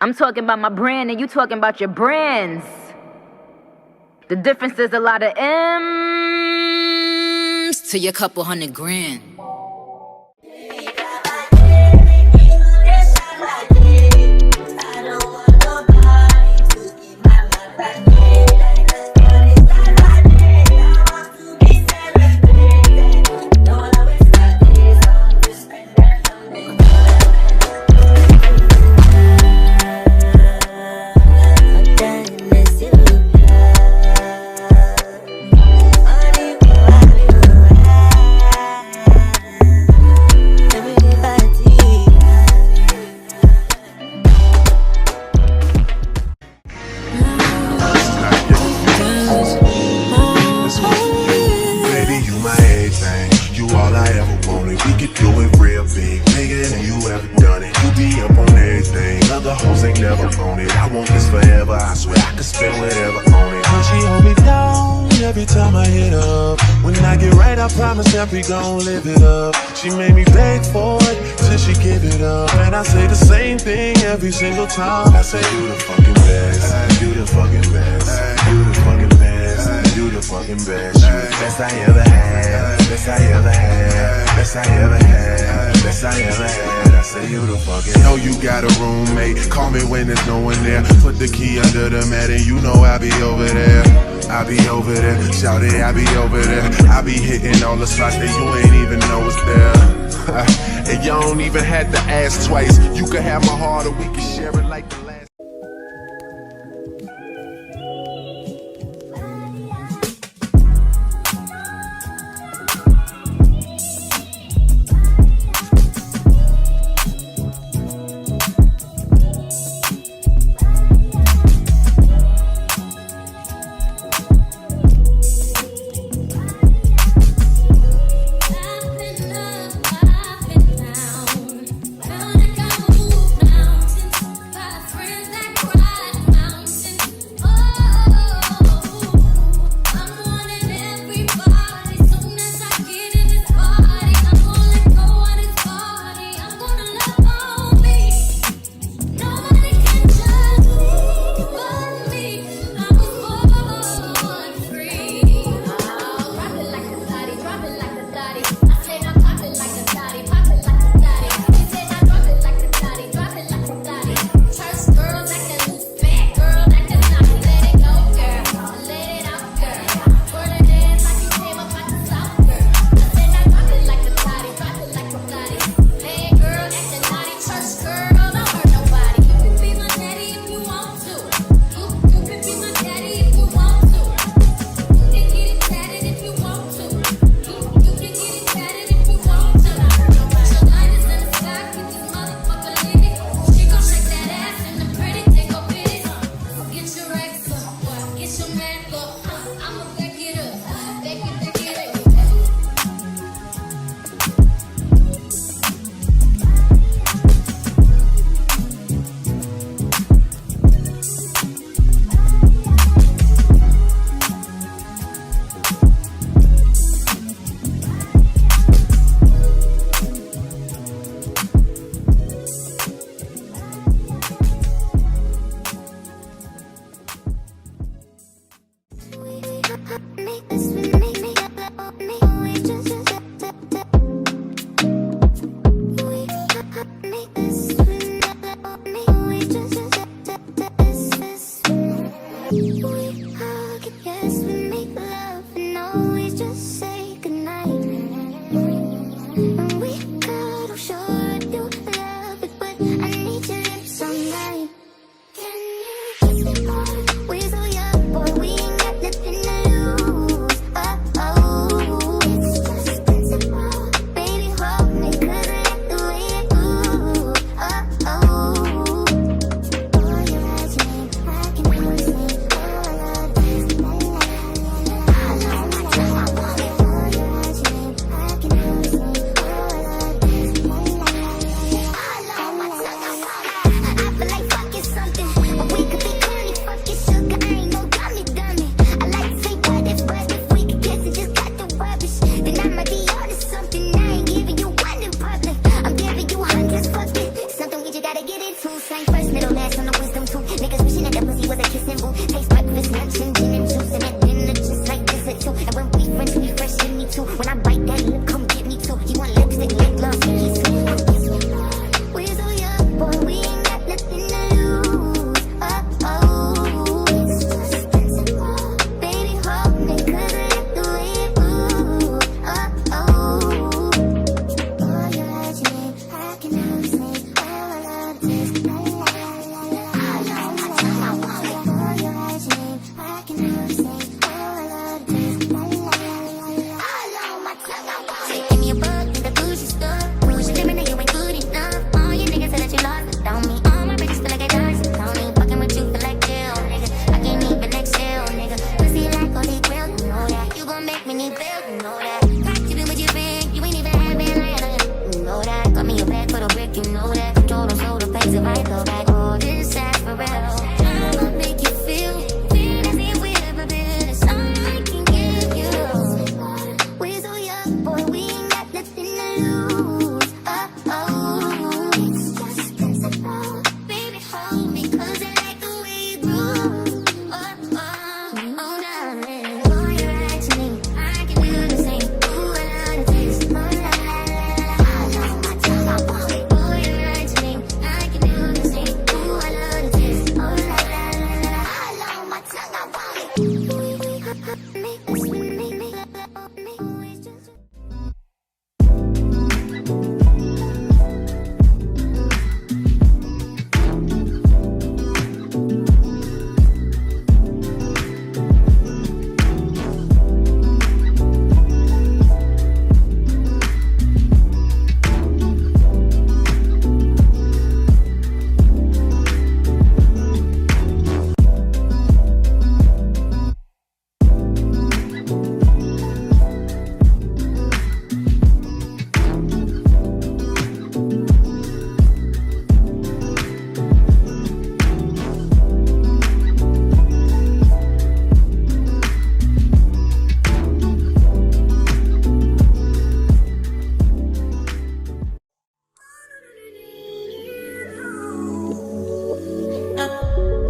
I'm talking about my brand and you talking about your brands. The difference is a lot of M's to your couple $100,000. We gon' live it up. She made me beg for it till she give it up. And I say the same thing every single time. I say you the fucking best, you the fucking best, you the fucking best, you the fucking best, you the best I ever had, best I ever had, best I ever had, best I ever had. I say you the fucking. Know you got a roommate, call me when there's no one there. Put the key under the mat and you know I be over there. I be over there, shout it, I be over there. I be hitting all the spots that you ain't even know is there. And you don't even have to ask twice. You can have my heart or we can share it like the last. Friends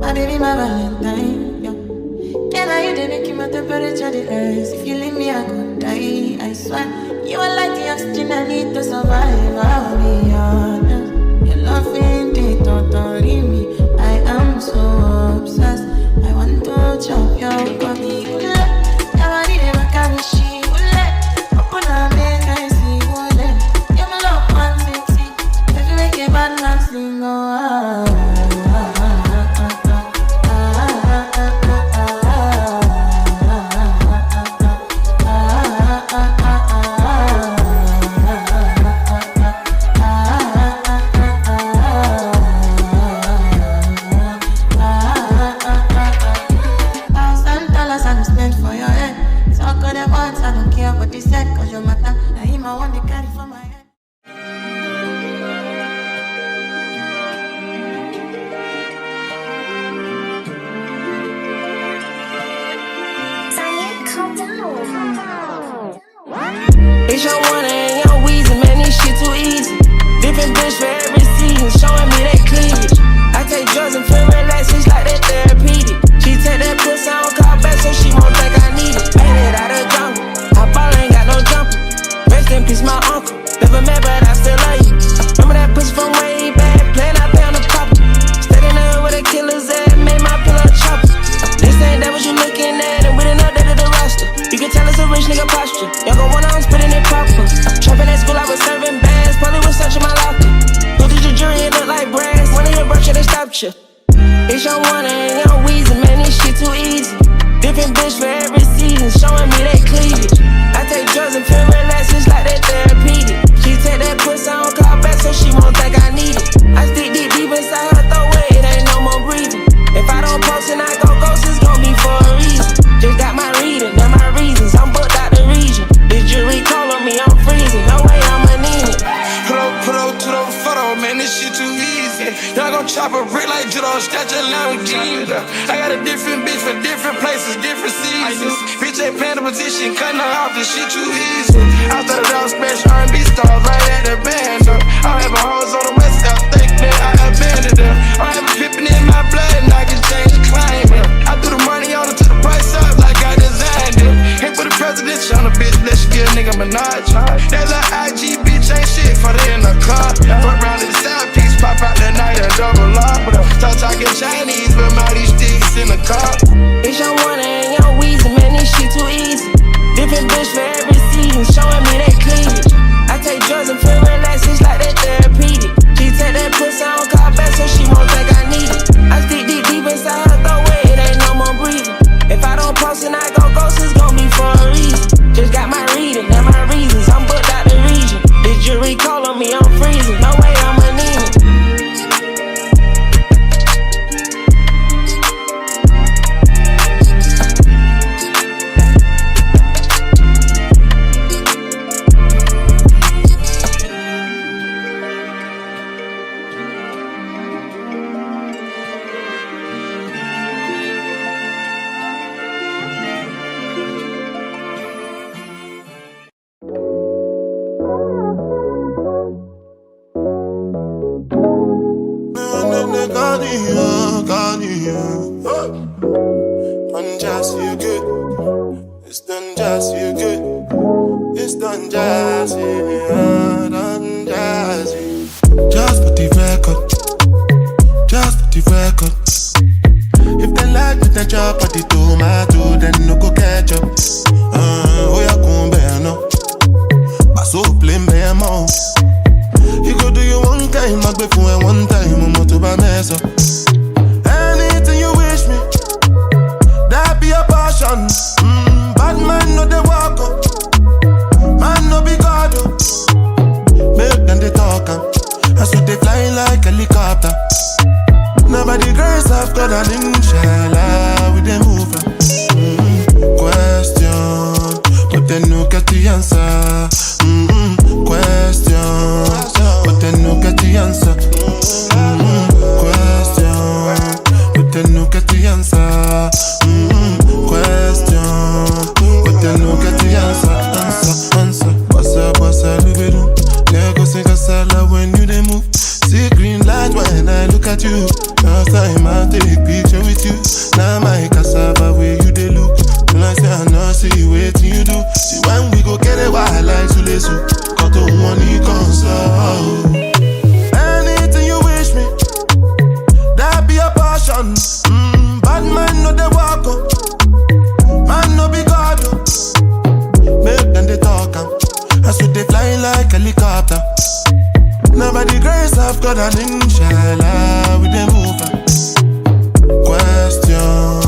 My baby, my Valentine, yeah. Can I you make you my temperature the rise? If you leave me, I could die, I swear. You are like the oxygen I need to survive, I'll be honest. Your love ain't it, don't leave me. I am so obsessed. I want to chop your body. Your body never can she open up, make I see what you're my love, 160. If you make a bad man sing, oh, It's your one and young Weezy, man, this shit too easy. Different bitch for every season, showing me that cleavage. I take drugs and feel relaxed, it's like that therapeutic. She take that pussy, I don't call back, so she won't think I need it. Made it out of jungle, I ball ain't got no jumper. Rest in peace, my uncle. Never met, but I still love you. Remember that pussy from way back, playing I pay on the pop. Stayed in there with a killer's ass, made my pillow chopper. This ain't that what you looking at, and we done updated the roster. You can tell it's a rich nigga posture. Y'all gon' wanna, I'm spitting it proper. Trapping at school, I was serving bags. Probably was searching my locker. Go to the jury, it look like brass. One of your birth, they stopped you. It's your one and young Weezy, man, this shit too easy. Different bitch for every season, showing me that cleavage. I take drugs and feel relaxed, it's like that therapeutic. She take that pussy, I don't call back, so she won't think I need it. I stick deep inside her throat, it ain't no more breathing. If I don't post and I go ghost, it's gon' be for a reason. Just got my reading, now my reasons, I'm booked out the region. This jury call on me, I'm freezing, no way I'ma need it. Put up to the photo, man, this shit too easy. Y'all gon' chop a brick like judo, snatch a Lamborghini. I got a different bitch for different places, different seasons. Bitch ain't playing the position, cutting her off, this shit too easy. I started out special R&B stars right at the band. I'm having hoes on the west side, think that I abandoned them. I'm having pippin' in my blood and I can change the climate. I threw the money on her, took the price up like I designed it. Ain't for the presidential on the bitch, let you get a nigga Minaj. That little IG bitch ain't shit for the in the car. Fuck round to the side piece, pop out the night and double lock. Talk talking Chinese, but all these sticks in the car. It's your one and young Weezy, man, this shit too easy. Different bitch for every season, showing me that cleavage. I take drugs and feel relaxed, it's like that therapeutic. She take that pussy, I don't call back, so she won't think I need it. I stick deep inside her throat, it ain't no more breathing. If I don't post and I go ghost, it's gon' be for a reason. Just got my reading, now my reasons, I'm booked out the region. This jury call on me, I'm freezing, no way I'ma need it. money. Done just feel good. It's done just feel good. It's done just done just. Just put the record. Just put the record. If they like with the chop or the tomato, then no go catch up. Oh yeah, come bear no. Pass up plain bear more. You go do you one time, I go for one time, I'm to buy mess up. Anything you wish me, that be a passion. Bad man no they walk up, man no be God up. Make them they talk I saw they fly like helicopter. Nobody grace of God and inshallah we they move. Question, but then no get the answer. Question, but then no get the answer. Question, but then no get the answer. Question, but then no get the answer. Answer. Bossa, lubedu. Lego sing a sala when you they move. See green light when I look at you. Last time I take picture with you. Now my cassava where you they look. When I say I know see waiting you do. See when we go get a wild like Sulesu. Got to money console. Anything you wish me, that be a passion. Bad man no they walk up, man no be God up. Make them they talk I saw they fly like helicopter. Nobody grace of God and inshallah we they move. Question,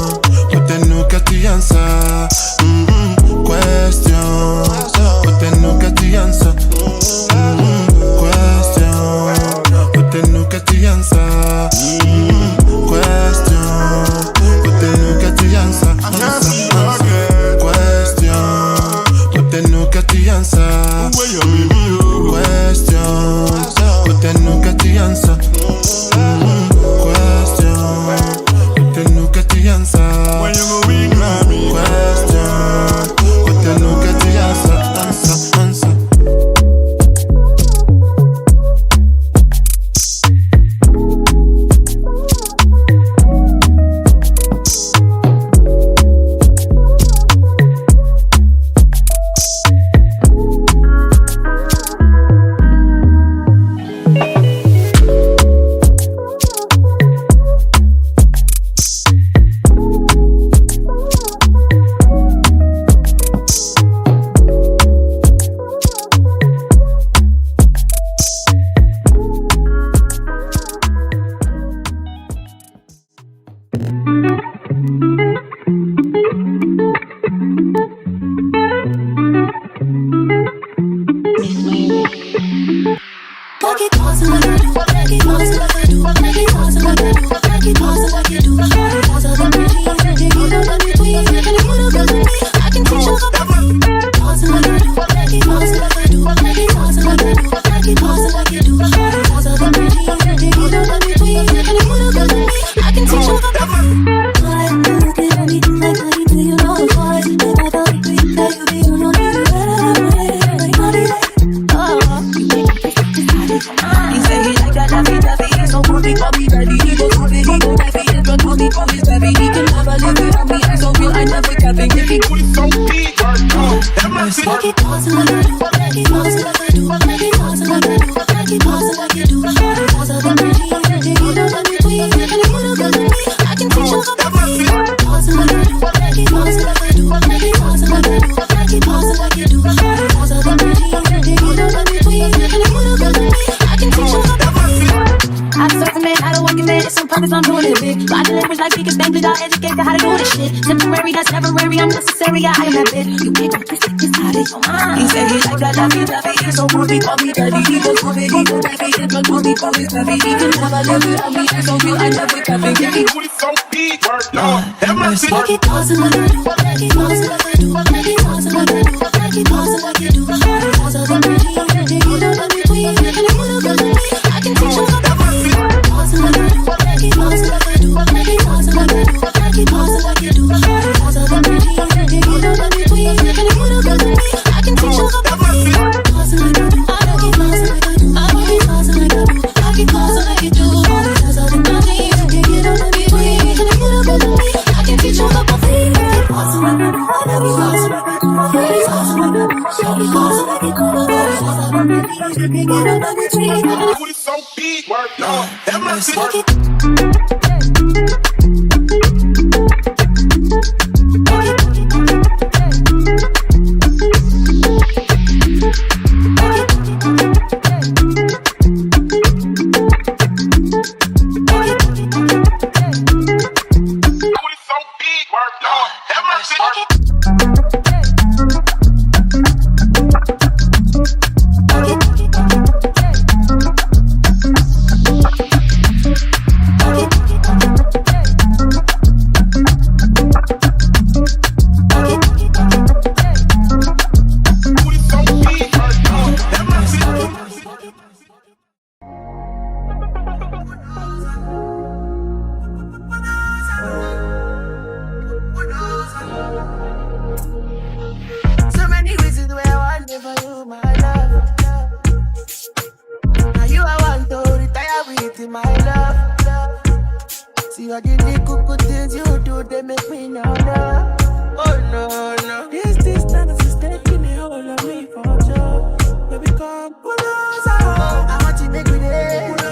but then no get the answer. Question, but then no get the answer. Question, but then no get the answer. Question, but then no get the answer. Question, but then no get the answer. Question, but then no get the answer. Question, but then no get the answer. When you go in, mommy. Question, but then no get the answer. Answer. I See all the little things you do, they make me know. Oh no, no. This distance is taking a hold of me for sure. Baby, come pull us out. I want you to make me there.